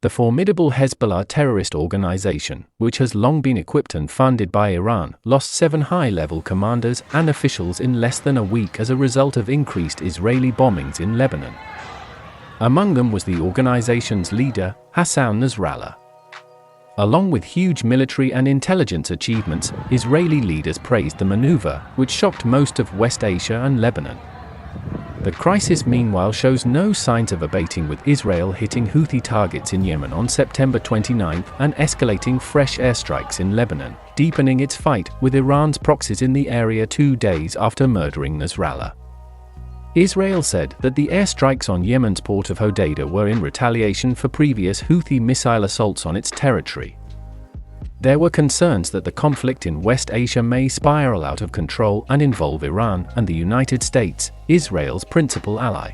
The formidable Hezbollah terrorist organization, which has long been equipped and funded by Iran, lost 7 high-level commanders and officials in less than a week as a result of increased Israeli bombings in Lebanon. Among them was the organization's leader, Hassan Nasrallah. Along with huge military and intelligence achievements, Israeli leaders praised the maneuver, which shocked most of West Asia and Lebanon. The crisis meanwhile shows no signs of abating, with Israel hitting Houthi targets in Yemen on September 29 and escalating fresh airstrikes in Lebanon, deepening its fight with Iran's proxies in the area 2 days after murdering Nasrallah. Israel said that the airstrikes on Yemen's port of Hodeidah were in retaliation for previous Houthi missile assaults on its territory. There were concerns that the conflict in West Asia may spiral out of control and involve Iran and the United States, Israel's principal ally.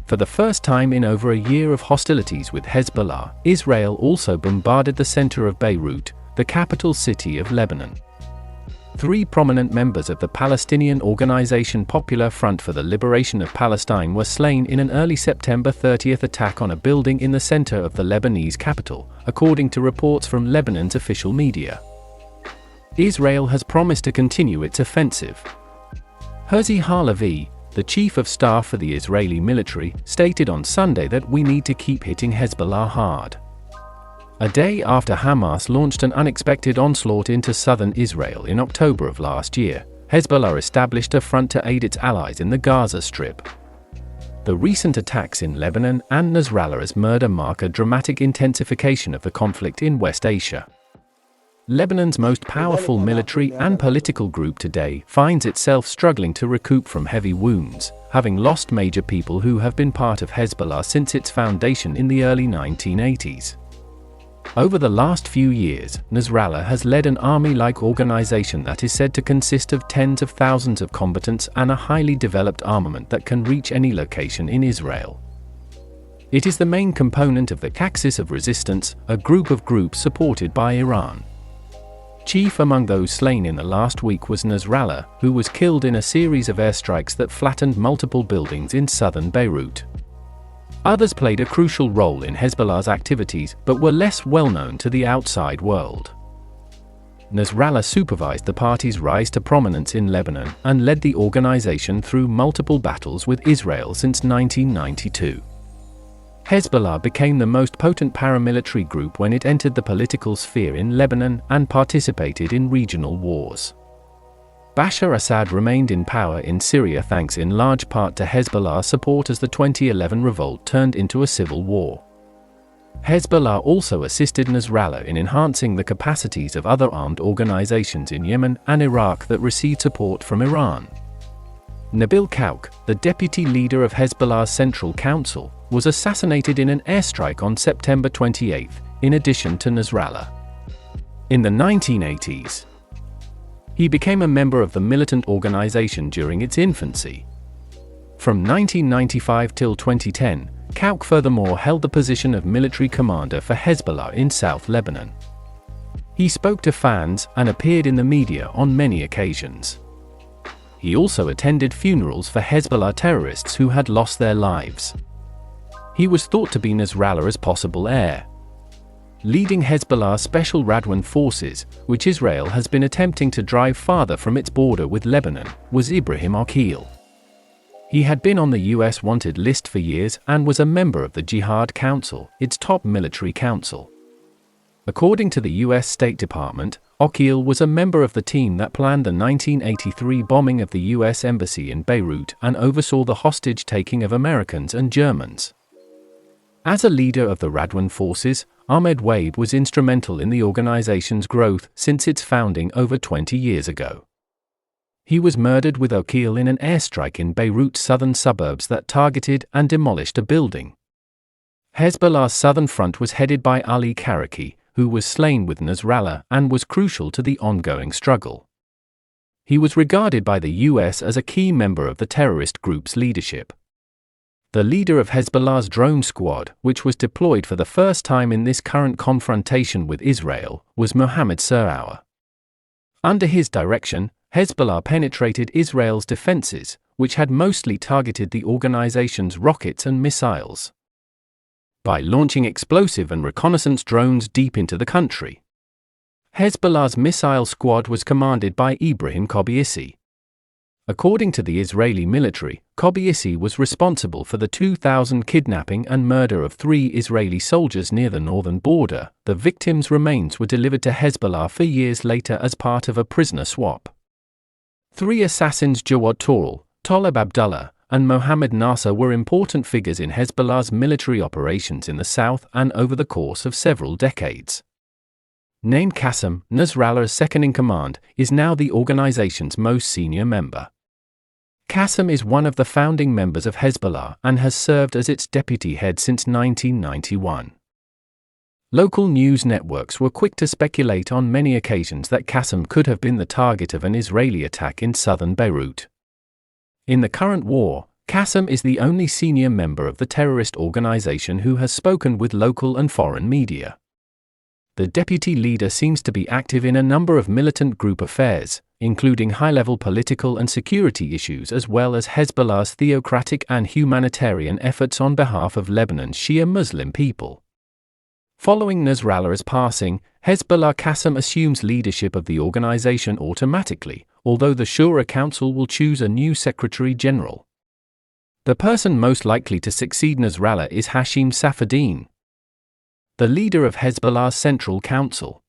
For the first time in over a year of hostilities with Hezbollah, Israel also bombarded the center of Beirut, the capital city of Lebanon. 3 prominent members of the Palestinian organization Popular Front for the Liberation of Palestine were slain in an early September 30 attack on a building in the center of the Lebanese capital, according to reports from Lebanon's official media. Israel has promised to continue its offensive. Herzi Halevi, the chief of staff for the Israeli military, stated on Sunday that we need to keep hitting Hezbollah hard. A day after Hamas launched an unexpected onslaught into southern Israel in October of last year, Hezbollah established a front to aid its allies in the Gaza Strip. The recent attacks in Lebanon and Nasrallah's murder mark a dramatic intensification of the conflict in West Asia. Lebanon's most powerful military and political group today finds itself struggling to recoup from heavy wounds, having lost major people who have been part of Hezbollah since its foundation in the early 1980s. Over the last few years, Nasrallah has led an army-like organization that is said to consist of tens of thousands of combatants and a highly developed armament that can reach any location in Israel. It is the main component of the Axis of Resistance, a group of groups supported by Iran. Chief among those slain in the last week was Nasrallah, who was killed in a series of airstrikes that flattened multiple buildings in southern Beirut. Others played a crucial role in Hezbollah's activities but were less well known to the outside world. Nasrallah supervised the party's rise to prominence in Lebanon and led the organization through multiple battles with Israel since 1992. Hezbollah became the most potent paramilitary group when it entered the political sphere in Lebanon and participated in regional wars. Bashar Assad remained in power in Syria thanks in large part to Hezbollah support as the 2011 revolt turned into a civil war. Hezbollah also assisted Nasrallah in enhancing the capacities of other armed organizations in Yemen and Iraq that received support from Iran. Nabil Kauk, the deputy leader of Hezbollah's Central Council, was assassinated in an airstrike on September 28, in addition to Nasrallah. In the 1980s, he became a member of the militant organization during its infancy. From 1995 till 2010, Kauk furthermore held the position of military commander for Hezbollah in South Lebanon. He spoke to fans and appeared in the media on many occasions. He also attended funerals for Hezbollah terrorists who had lost their lives. He was thought to be Nasrallah's possible heir. Leading Hezbollah's Special Radwan forces, which Israel has been attempting to drive farther from its border with Lebanon, was Ibrahim Aqil. He had been on the US wanted list for years and was a member of the Jihad Council, its top military council. According to the US State Department, Aqil was a member of the team that planned the 1983 bombing of the US Embassy in Beirut and oversaw the hostage-taking of Americans and Germans. As a leader of the Radwan forces, Ahmed Waib was instrumental in the organization's growth since its founding over 20 years ago. He was murdered with Aqil in an airstrike in Beirut's southern suburbs that targeted and demolished a building. Hezbollah's southern front was headed by Ali Karaki, who was slain with Nasrallah and was crucial to the ongoing struggle. He was regarded by the US as a key member of the terrorist group's leadership. The leader of Hezbollah's drone squad, which was deployed for the first time in this current confrontation with Israel, was Mohammed Siraour. Under his direction, Hezbollah penetrated Israel's defenses, which had mostly targeted the organization's rockets and missiles. by launching explosive and reconnaissance drones deep into the country. Hezbollah's missile squad was commanded by Ibrahim Kobayashi. According to the Israeli military, Kobayashi was responsible for the 2000 kidnapping and murder of 3 Israeli soldiers near the northern border. The victims' remains were delivered to Hezbollah 4 years later as part of a prisoner swap. 3 assassins, Jawad Toral, Toleb Abdullah, and Mohammed Nasser, were important figures in Hezbollah's military operations in the south and over the course of several decades. Named Qassem, Nasrallah's second-in-command, is now the organization's most senior member. Qassem is one of the founding members of Hezbollah and has served as its deputy head since 1991. Local news networks were quick to speculate on many occasions that Qassem could have been the target of an Israeli attack in southern Beirut. In the current war, Qassem is the only senior member of the terrorist organization who has spoken with local and foreign media. The deputy leader seems to be active in a number of militant group affairs, including high-level political and security issues, as well as Hezbollah's theocratic and humanitarian efforts on behalf of Lebanon's Shia Muslim people. Following Nasrallah's passing, Hezbollah Qassem assumes leadership of the organization automatically, although the Shura Council will choose a new Secretary General. The person most likely to succeed Nasrallah is Hashim Safadine, the leader of Hezbollah's Central Council.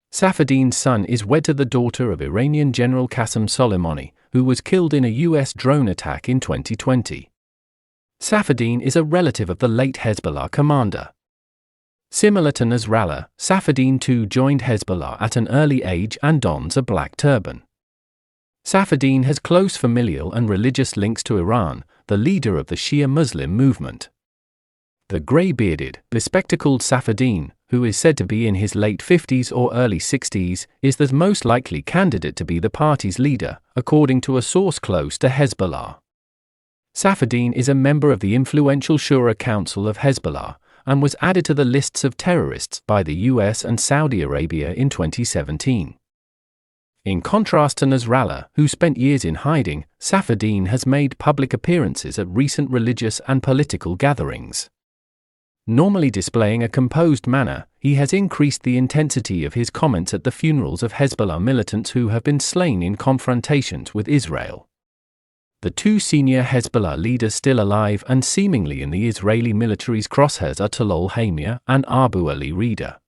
Safadine's son is wed to the daughter of Iranian General Qasem Soleimani, who was killed in a U.S. drone attack in 2020. Safadine is a relative of the late Hezbollah commander. Similar to Nasrallah, Safadine too joined Hezbollah at an early age and dons a black turban. Safadine has close familial and religious links to Iran, the leader of the Shia Muslim movement. The grey-bearded, bespectacled Safadine, who is said to be in his late 50s or early 60s, is the most likely candidate to be the party's leader, according to a source close to Hezbollah. Safadine is a member of the influential Shura Council of Hezbollah, and was added to the lists of terrorists by the US and Saudi Arabia in 2017. In contrast to Nasrallah, who spent years in hiding, Safadine has made public appearances at recent religious and political gatherings. Normally displaying a composed manner, he has increased the intensity of his comments at the funerals of Hezbollah militants who have been slain in confrontations with Israel. The 2 senior Hezbollah leaders still alive and seemingly in the Israeli military's crosshairs are Talal Hamia and Abu Ali Rida.